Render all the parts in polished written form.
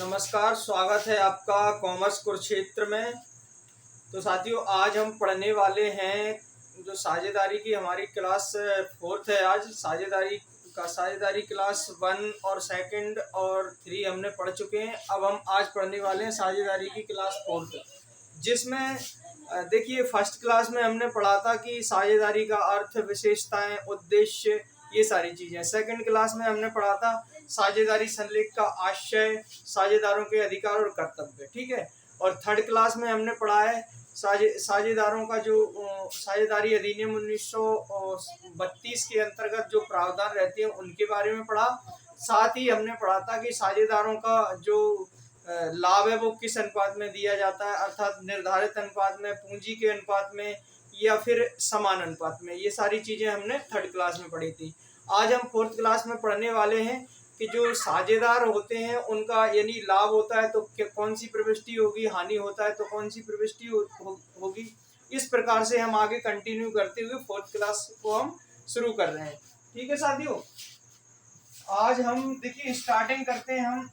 नमस्कार, स्वागत है आपका कॉमर्स कुरुक्षेत्र में। तो साथियों, आज हम पढ़ने वाले हैं जो साझेदारी की हमारी क्लास फोर्थ है। आज साझेदारी क्लास 1 और सेकंड और 3 हमने पढ़ चुके हैं। अब हम आज पढ़ने वाले हैं साझेदारी की क्लास फोर्थ, जिसमें देखिए फर्स्ट क्लास में हमने पढ़ा था कि साझेदारी का अर्थ, विशेषताएं, उद्देश्य, ये सारी चीजें। सेकंड क्लास में हमने पढ़ा था साझेदारी संलेख का आशय, साझेदारों के अधिकार और कर्तव्य, ठीक है। और थर्ड क्लास में हमने पढ़ा है साझेदारों का जो साझेदारी अधिनियम 1932 के अंतर्गत जो प्रावधान रहते हैं उनके बारे में पढ़ा। साथ ही हमने पढ़ा था कि साझेदारों का जो लाभ है वो किस अनुपात में दिया जाता है, अर्थात निर्धारित अनुपात में, पूंजी के अनुपात में, या फिर समान अनुपात में। ये सारी चीजें हमने थर्ड क्लास में पढ़ी थी। आज हम फोर्थ क्लास में पढ़ने वाले हैं कि जो साझेदार होते हैं उनका यानी लाभ होता है तो कौन सी प्रविष्टि होगी, हानि होता है तो कौन सी प्रविष्टि होगी। इस प्रकार से हम आगे कंटिन्यू करते हुए फोर्थ क्लास को हम शुरू कर रहे हैं। ठीक है साथियों, आज हम देखिए स्टार्टिंग करते हैं। हम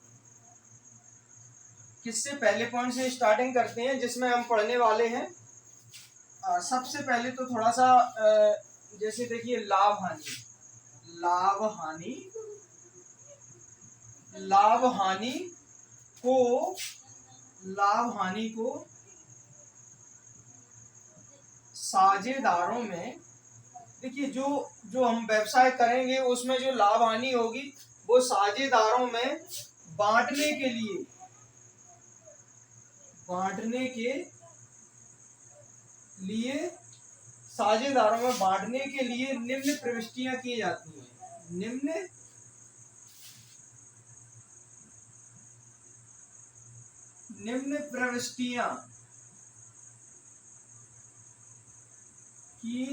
किससे पहले पॉइंट से स्टार्टिंग करते हैं जिसमें हम पढ़ने वाले हैं। सबसे पहले तो थोड़ा सा जैसे देखिए लाभ हानि को साझेदारों में, देखिए जो हम व्यवसाय करेंगे उसमें जो लाभ हानि होगी वो साझेदारों में बांटने के लिए साझेदारों में बांटने के लिए निम्न प्रविष्टियां की जाती हैं। निम्न प्रविष्टियां की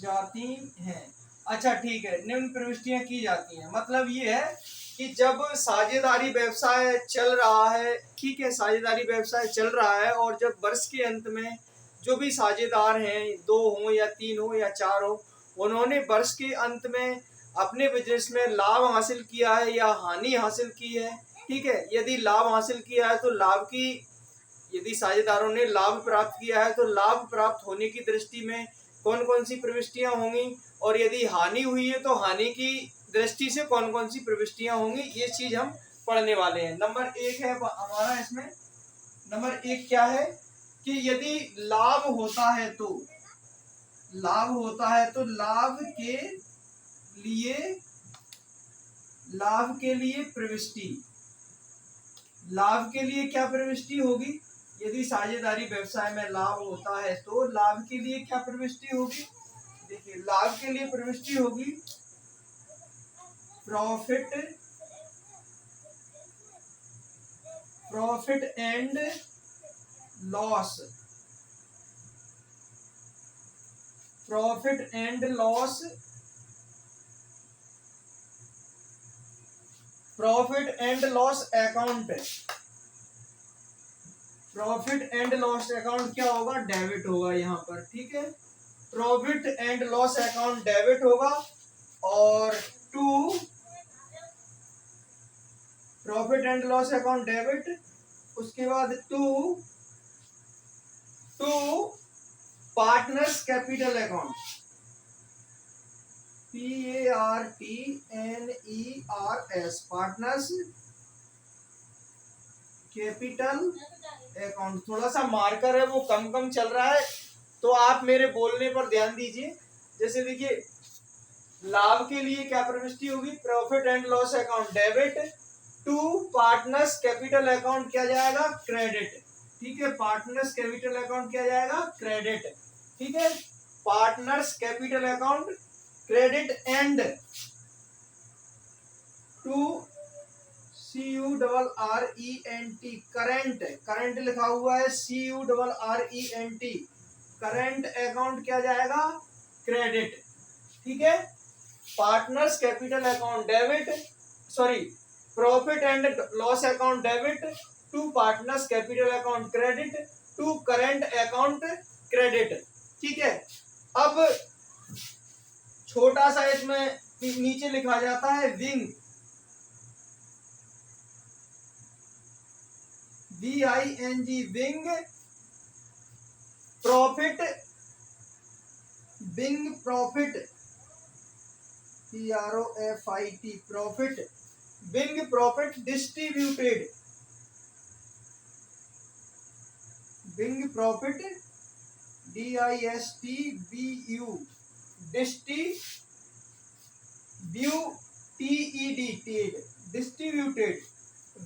जाती हैं। अच्छा ठीक है, निम्न प्रविष्टियां की जाती हैं मतलब ये है कि जब साझेदारी व्यवसाय चल रहा है, ठीक है, साझेदारी व्यवसाय चल रहा है और जब वर्ष के अंत में जो भी साझेदार हैं, 2 हो या 3 हो या 4 हो, उन्होंने वर्ष के अंत में अपने बिजनेस में लाभ हासिल किया है या हानि हासिल की है, ठीक है। यदि लाभ हासिल किया है तो यदि साझेदारों ने लाभ प्राप्त किया है तो लाभ प्राप्त होने की दृष्टि में कौन कौन सी प्रविष्टियां होंगी, और यदि हानि हुई है तो हानि की दृष्टि से कौन कौन सी प्रविष्टियां होंगी, ये चीज हम पढ़ने वाले हैं। नंबर 1 है हमारा इसमें, नंबर 1 क्या है कि यदि लाभ होता है तो लाभ के लिए प्रविष्टि, लाभ के लिए क्या प्रविष्टि होगी। यदि साझेदारी व्यवसाय में लाभ होता है तो लाभ के लिए क्या प्रविष्टि होगी। देखिए लाभ के लिए प्रविष्टि होगी profit and loss account. Profit and loss account क्या होगा, डेबिट होगा यहाँ पर, ठीक है। Profit and loss account debit होगा। और profit and loss account debit, उसके बाद to partners capital account, PARTNERS, partners capital account. थोड़ा सा मार्कर है वो कम चल रहा है तो आप मेरे बोलने पर ध्यान दीजिए। जैसे देखिए लाभ के लिए क्या प्रविष्टि होगी, profit and loss account debit, to partners capital account क्या जाएगा, क्रेडिट, ठीक है। पार्टनर्स कैपिटल अकाउंट क्या जाएगा, क्रेडिट, ठीक है। Partners capital account credit and to CURRENT, current लिखा हुआ है, CURRENT, करंट अकाउंट क्या जाएगा, क्रेडिट, ठीक है। Partners capital account debit, profit and loss account debit, to partners capital account credit, to current account credit, ठीक है। अब छोटा सा इसमें नीचे लिखा जाता है wing, VING wing profit, wing profit PROFIT profit, wing profit distributed, wing profit DISTBU distributed,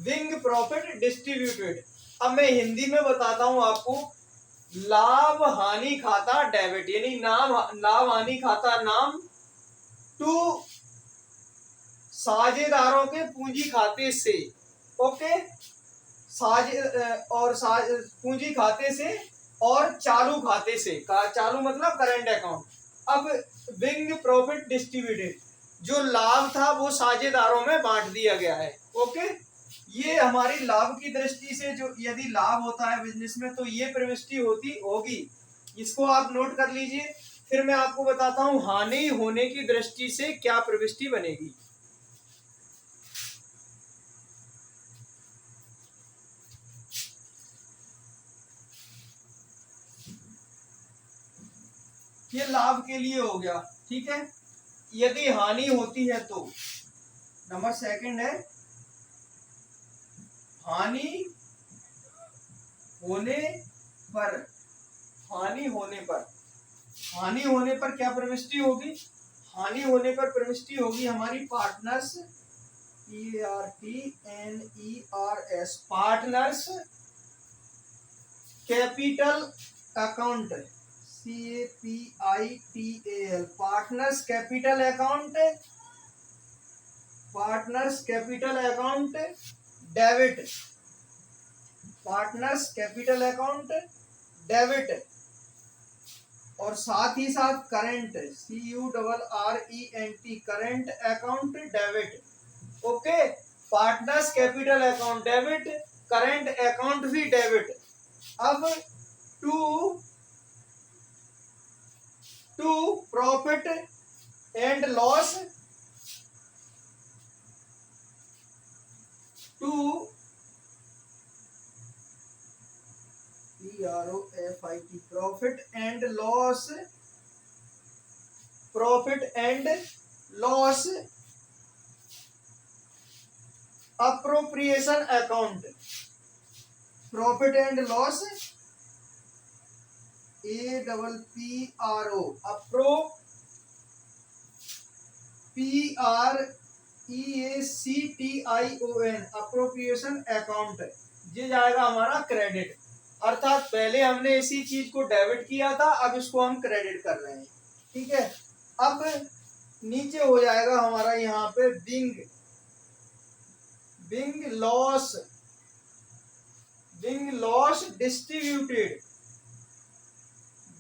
wing profit distributed. अब मैं हिंदी में बताता हूं आपको। लाभ हानि खाता डेबिट, यानी नाम लाभ हानि खाता नाम टू साझेदारों के पूंजी खाते से, ओके, पूंजी खाते से और चालू खाते से, चालू मतलब करंट अकाउंट। अब विंग प्रॉफिट डिस्ट्रीब्यूटेड, जो लाभ था वो साझेदारों में बांट दिया गया है, ओके। ये हमारी लाभ की दृष्टि से, जो यदि लाभ होता है बिजनेस में तो ये प्रविष्टि होती होगी, इसको आप नोट कर लीजिए। फिर मैं आपको बताता हूं हानि होने की दृष्टि से क्या प्रविष्टि बनेगी। ये लाभ के लिए हो गया, ठीक है। यदि हानि होती है तो नंबर सेकंड है हानि होने पर, हानि होने पर, हानि होने पर क्या प्रविष्टि होगी। हानि होने पर प्रविष्टि होगी हमारी partners, PARTNERS partners capital account, CAPITAL partners capital account, partners capital account debit, partners capital account debit, और साथ ही साथ current, CURRENT current account debit, okay. Partners capital account debit, current account भी डेबिट। अब to profit and loss, to PROFIT profit and loss, profit and loss appropriation account, profit and loss APPRO PREACTION appropriation account, ये जाएगा हमारा credit. अर्थात पहले हमने इसी चीज को डेबिट किया था, अब इसको हम क्रेडिट कर रहे हैं, ठीक है। अब नीचे हो जाएगा हमारा यहाँ पे wing, wing loss, wing loss distributed,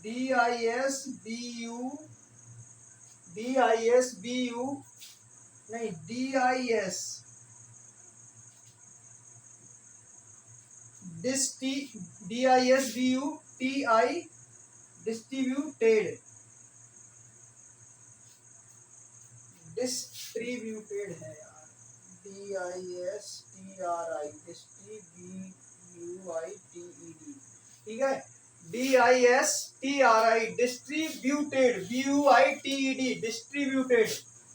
DISBU नहीं DISBU TI डिस्ट्रीब्यूटेड, डिस्ट्रीब्यूटेड है यार, DISTRI डिस्ट्रीब्यूटेड, ठीक है। DISTRI डिस्ट्रीब्यूटेड, BUITED डिस्ट्रीब्यूटेड,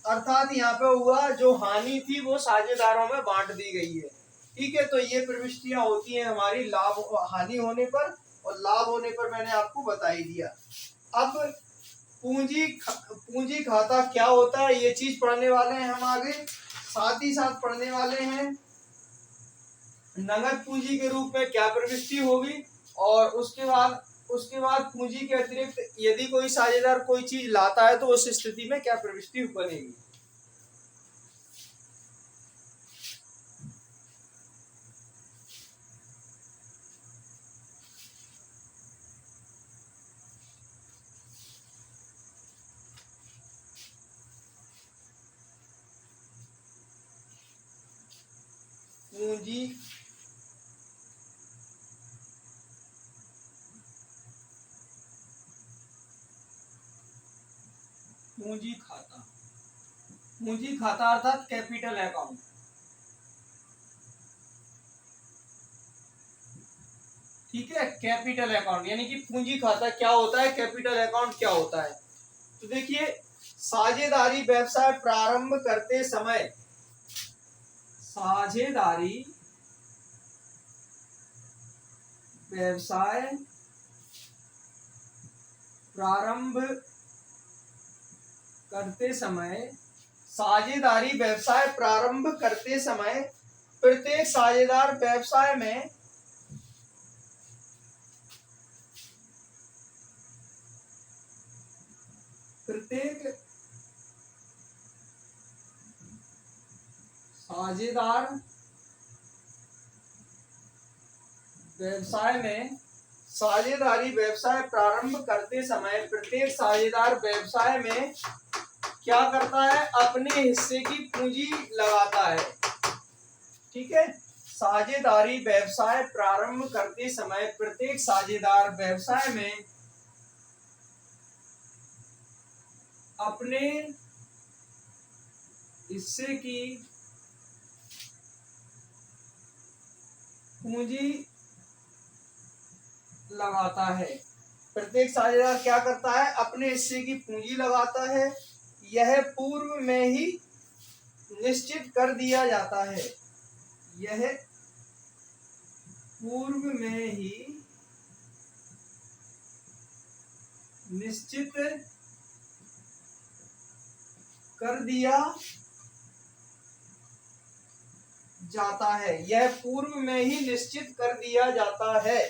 अर्थात यहाँ पे हुआ जो हानि थी वो साझेदारों में बांट दी गई है, ठीक है। तो ये प्रविष्टियां होती हैं हमारी लाभ हानि होने पर, और लाभ होने पर मैंने आपको बता ही दिया। अब पूंजी खाता क्या होता है ये चीज पढ़ने वाले हैं हम आगे। साथ ही साथ पढ़ने वाले हैं नगद पूंजी के रूप में क्या प्रविष्टि होगी, और उसके बाद पूंजी के अतिरिक्त यदि कोई साझेदार कोई चीज लाता है तो उस स्थिति में क्या प्रविष्टि बनेगी। पूंजी खाता, पूंजी खाता अर्थात कैपिटल अकाउंट, ठीक है, कैपिटल अकाउंट यानी कि पूंजी खाता क्या होता है, कैपिटल अकाउंट क्या होता है। तो देखिए, साझेदारी व्यवसाय प्रारंभ करते समय, साझेदारी व्यवसाय प्रारंभ करते समय, साझेदारी व्यवसाय प्रारंभ करते समय प्रत्येक साझेदार व्यवसाय में प्रत्येक साझेदार व्यवसाय में, साझेदारी व्यवसाय प्रारंभ करते समय प्रत्येक साझेदार व्यवसाय में क्या करता है, अपने हिस्से की पूंजी लगाता है। ठीक है, साझेदारी व्यवसाय प्रारंभ करते समय प्रत्येक साझेदार व्यवसाय में अपने हिस्से की पूंजी लगाता है। प्रत्येक साझेदार क्या करता है, अपने हिस्से की पूंजी लगाता है। यह पूर्व में ही निश्चित कर दिया जाता है, यह पूर्व में ही निश्चित कर दिया जाता है, यह पूर्व में ही निश्चित कर दिया जाता है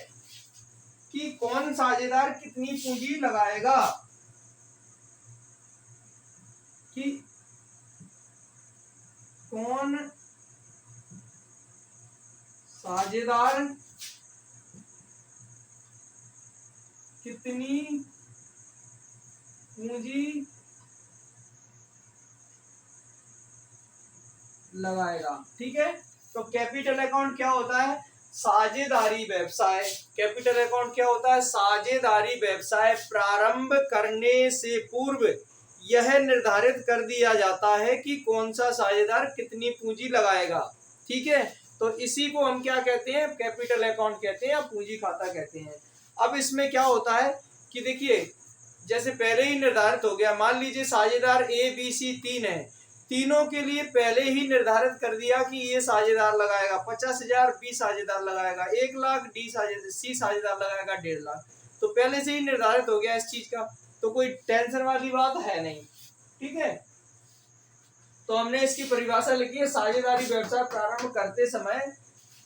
कि कौन साझेदार कितनी पूंजी लगाएगा, कि कौन साझेदार कितनी पूंजी लगाएगा। ठीक है, तो कैपिटल अकाउंट क्या होता है, साझेदारी व्यवसाय। कैपिटल अकाउंट क्या होता है, साझेदारी व्यवसाय प्रारंभ करने से पूर्व यह निर्धारित कर दिया जाता है कि कौन सा साझेदार कितनी पूंजी लगाएगा। ठीक है, तो इसी को हम क्या कहते हैं, कैपिटल अकाउंट कहते हैं या पूंजी खाता कहते हैं। अब इसमें क्या होता है कि देखिए, जैसे पहले ही निर्धारित हो गया, मान लीजिए साझेदार ए बी सी तीन है, तीनों के लिए पहले ही निर्धारित कर दिया कि ये साझेदार लगाएगा 50,000, बी साझेदार लगाएगा 1,00,000, सी साझेदार लगाएगा 1,50,000। तो पहले से ही निर्धारित हो गया इस चीज का, तो कोई टेंशन वाली बात है नहीं। ठीक है, तो हमने इसकी परिभाषा लिखी है, साझेदारी व्यवसाय प्रारंभ करते समय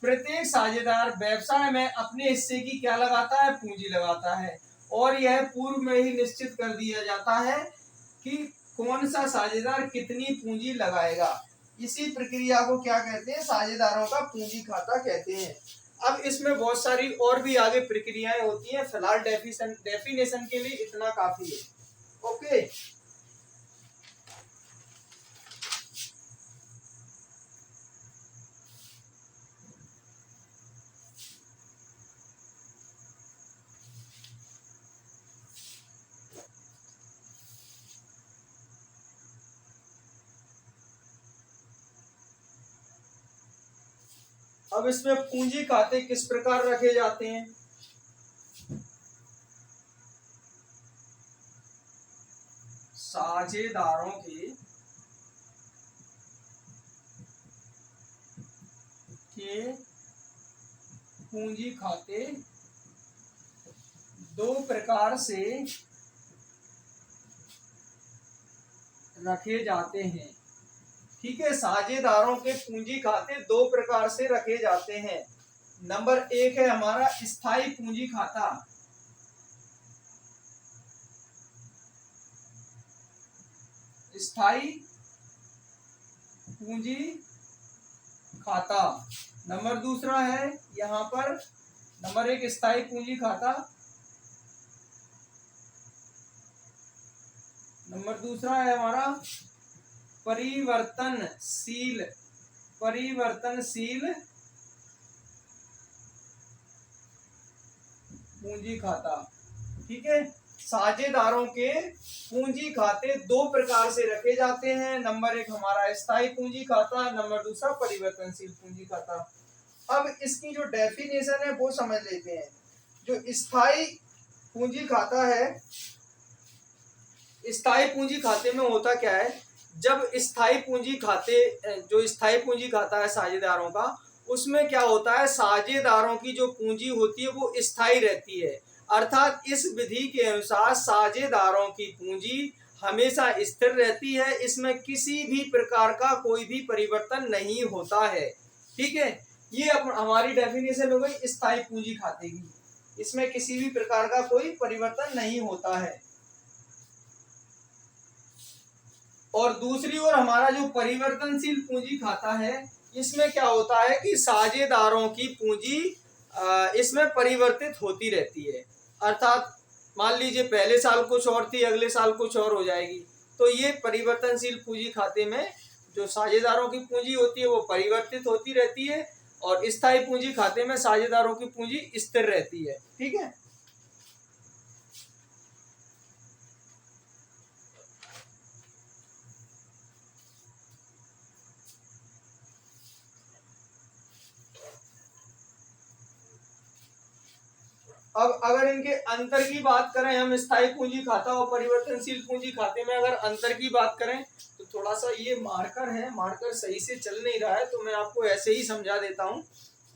प्रत्येक साझेदार व्यवसाय में अपने हिस्से की क्या लगाता है, पूंजी लगाता है, और यह पूर्व में ही निश्चित कर दिया जाता है कि कौन सा साझेदार कितनी पूंजी लगाएगा। इसी प्रक्रिया को क्या कहते हैं, साझेदारों का पूंजी खाता कहते हैं। अब इसमें बहुत सारी और भी आगे प्रक्रियाएं होती हैं, फिलहाल डेफिनेशन के लिए इतना काफी है। ओके, अब इसमें पूंजी खाते किस प्रकार रखे जाते हैं। साझेदारों के पूंजी खाते दो प्रकार से रखे जाते हैं। ठीक है, साझेदारों के पूंजी खाते दो प्रकार से रखे जाते हैं। नंबर एक है हमारा स्थायी पूंजी खाता, स्थायी पूंजी खाता। नंबर दूसरा है यहाँ पर, नंबर एक स्थायी पूंजी खाता, नंबर दूसरा है हमारा परिवर्तनशील पूंजी खाता। ठीक है, साझेदारों के पूंजी खाते दो प्रकार से रखे जाते हैं। नंबर एक हमारा स्थायी पूंजी खाता, नंबर दूसरा परिवर्तनशील पूंजी खाता। अब इसकी जो डेफिनेशन है वो समझ लेते हैं। जो स्थायी पूंजी खाता है, स्थायी पूंजी खाते में होता क्या है, जब स्थायी पूंजी खाते, जो स्थायी पूंजी खाता है साझेदारों का, उसमें क्या होता है, साझेदारों की जो पूंजी होती है वो स्थायी रहती है। अर्थात इस विधि के अनुसार साझेदारों की पूंजी हमेशा स्थिर रहती है, इसमें किसी भी प्रकार का कोई भी परिवर्तन नहीं होता है। ठीक है, ये हमारी डेफिनेशन हो गई स्थायी पूंजी खाते की, इसमें किसी भी प्रकार का कोई परिवर्तन नहीं होता है। और दूसरी ओर हमारा जो परिवर्तनशील पूंजी खाता है, इसमें क्या होता है कि साझेदारों की पूंजी इसमें परिवर्तित होती रहती है। अर्थात मान लीजिए पहले साल कुछ और थी, अगले साल कुछ और हो जाएगी। तो ये परिवर्तनशील पूंजी खाते में जो साझेदारों की पूंजी होती है वो परिवर्तित होती रहती है, और स्थायी पूंजी खाते में साझेदारों की पूंजी स्थिर रहती है। ठीक है, अब अगर इनके अंतर की बात करें, हम स्थायी पूंजी खाता और परिवर्तनशील पूंजी खाते में अगर अंतर की बात करें, तो थोड़ा सा ये मार्कर है, मार्कर सही से चल नहीं रहा है, तो मैं आपको ऐसे ही समझा देता हूं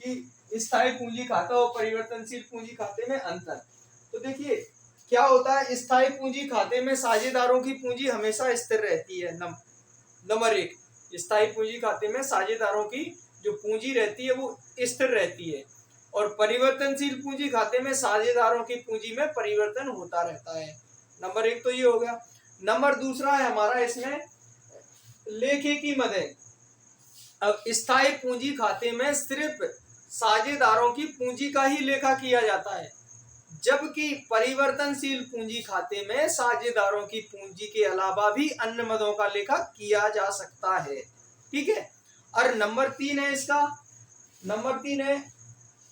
कि स्थायी पूंजी खाता और परिवर्तनशील पूंजी खाते में अंतर। तो देखिए क्या होता है, स्थायी पूंजी खाते में साझेदारों की पूंजी हमेशा स्थिर रहती है। नंबर एक, स्थायी पूंजी खाते में साझेदारों की जो पूंजी रहती है वो स्थिर रहती है, और परिवर्तनशील पूंजी खाते में साझेदारों की पूंजी में परिवर्तन होता रहता है। नंबर एक तो ये हो गया। नंबर दूसरा है हमारा इसमें लेखे की मदद। अब स्थायी पूंजी खाते में सिर्फ साझेदारों की पूंजी का ही लेखा किया जाता है, जबकि परिवर्तनशील पूंजी खाते में साझेदारों की पूंजी के अलावा भी अन्य मदों का लेखा किया जा सकता है। ठीक है, और नंबर तीन है इसका, नंबर तीन है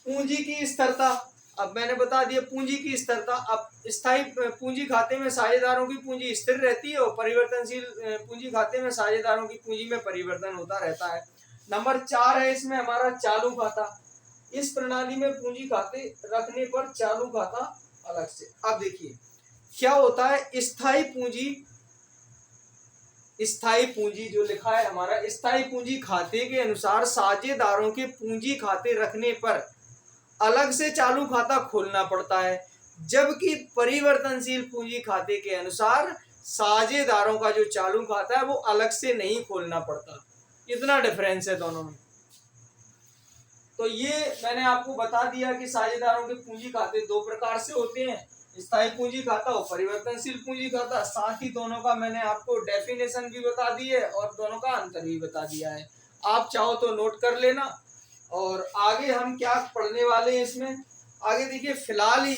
पूंजी की स्थिरता। अब मैंने बता दिया पूंजी की स्थिरता। अब स्थायी पूंजी खाते में साझेदारों की पूंजी स्थिर रहती है, और परिवर्तनशील पूंजी खाते में साझेदारों की पूंजी में परिवर्तन होता रहता है। नंबर चार है इसमें हमारा चालू खाता। इस प्रणाली में पूंजी खाते रखने पर चालू खाता अलग से। अब देखिए क्या होता है, स्थायी पूंजी जो लिखा है हमारा, स्थायी पूंजी खाते के अनुसार साझेदारों के पूंजी खाते रखने पर अलग से चालू खाता खोलना पड़ता है, जबकि परिवर्तनशील पूंजी खाते के अनुसार साझेदारों का जो चालू खाता है वो अलग से नहीं खोलना पड़ता। इतना डिफरेंस है दोनों में। तो ये मैंने आपको बता दिया कि साझेदारों के पूंजी खाते दो प्रकार से होते हैं, स्थायी पूंजी खाता और परिवर्तनशील पूंजी खाता। साथ ही दोनों का मैंने आपको डेफिनेशन भी बता दी है और दोनों का अंतर भी बता दिया है। आप चाहो तो नोट कर लेना। और आगे हम क्या पढ़ने वाले हैं इसमें, आगे देखिए फिलहाल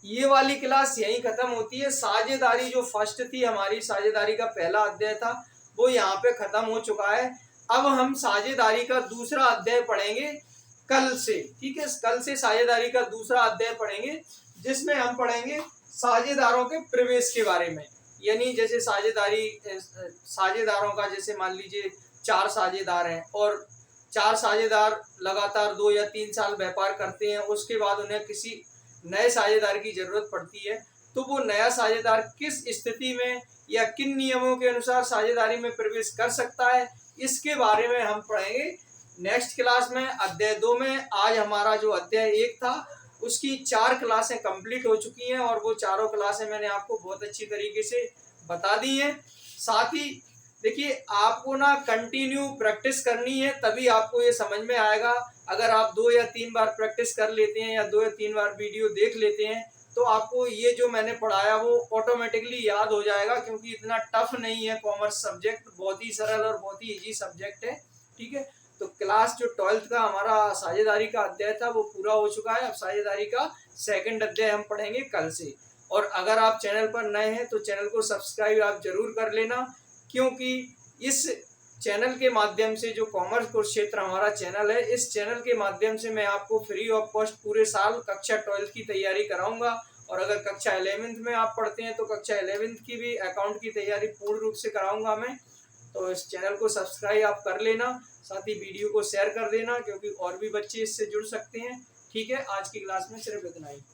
ये वाली क्लास यहीं खत्म होती है। साझेदारी जो फर्स्ट थी हमारी, साझेदारी का पहला अध्याय था, वो यहाँ पे खत्म हो चुका है। अब हम साझेदारी का दूसरा अध्याय पढ़ेंगे कल से। ठीक है, कल से साझेदारी का दूसरा अध्याय पढ़ेंगे, जिसमें हम पढ़ेंगे साझेदारों के प्रवेश के बारे में। यानी जैसे साझेदारों का, जैसे मान लीजिए 4 साझेदार हैं और 4 साझेदार लगातार 2 या 3 साल व्यापार करते हैं, उसके बाद उन्हें किसी नए साझेदार की जरूरत पड़ती है, तो वो नया साझेदार किस स्थिति में या किन नियमों के अनुसार साझेदारी में प्रवेश कर सकता है, इसके बारे में हम पढ़ेंगे नेक्स्ट क्लास में, अध्याय 2 में। आज हमारा जो अध्याय 1 था उसकी 4 क्लासें कंप्लीट हो चुकी हैं, और वो चारों क्लासें मैंने आपको बहुत अच्छी तरीके से बता दी हैं। साथ ही देखिए आपको ना कंटिन्यू प्रैक्टिस करनी है, तभी आपको ये समझ में आएगा। अगर आप 2 या 3 बार प्रैक्टिस कर लेते हैं या 2 या 3 बार वीडियो देख लेते हैं, तो आपको ये जो मैंने पढ़ाया वो ऑटोमेटिकली याद हो जाएगा, क्योंकि इतना टफ नहीं है कॉमर्स सब्जेक्ट, बहुत ही सरल और बहुत ही इजी सब्जेक्ट है। ठीक है, तो क्लास जो 12th का हमारा साझेदारी का अध्याय था वो पूरा हो चुका है। अब साझेदारी का सेकंड अध्याय हम पढ़ेंगे कल से। और अगर आप चैनल पर नए हैं तो चैनल को सब्सक्राइब आप जरूर कर लेना, क्योंकि इस चैनल के माध्यम से, जो कॉमर्स कुरुक्षेत्र हमारा चैनल है, इस चैनल के माध्यम से मैं आपको फ्री ऑफ कॉस्ट पूरे साल कक्षा 12th की तैयारी कराऊंगा। और अगर कक्षा 11th में आप पढ़ते हैं तो कक्षा 11th की भी अकाउंट की तैयारी पूर्ण रूप से कराऊंगा मैं। तो इस चैनल को सब्सक्राइब आप कर लेना, साथ ही वीडियो को शेयर कर देना, क्योंकि और भी बच्चे इससे जुड़ सकते हैं। ठीक है, आज की क्लास में सिर्फ इतना ही।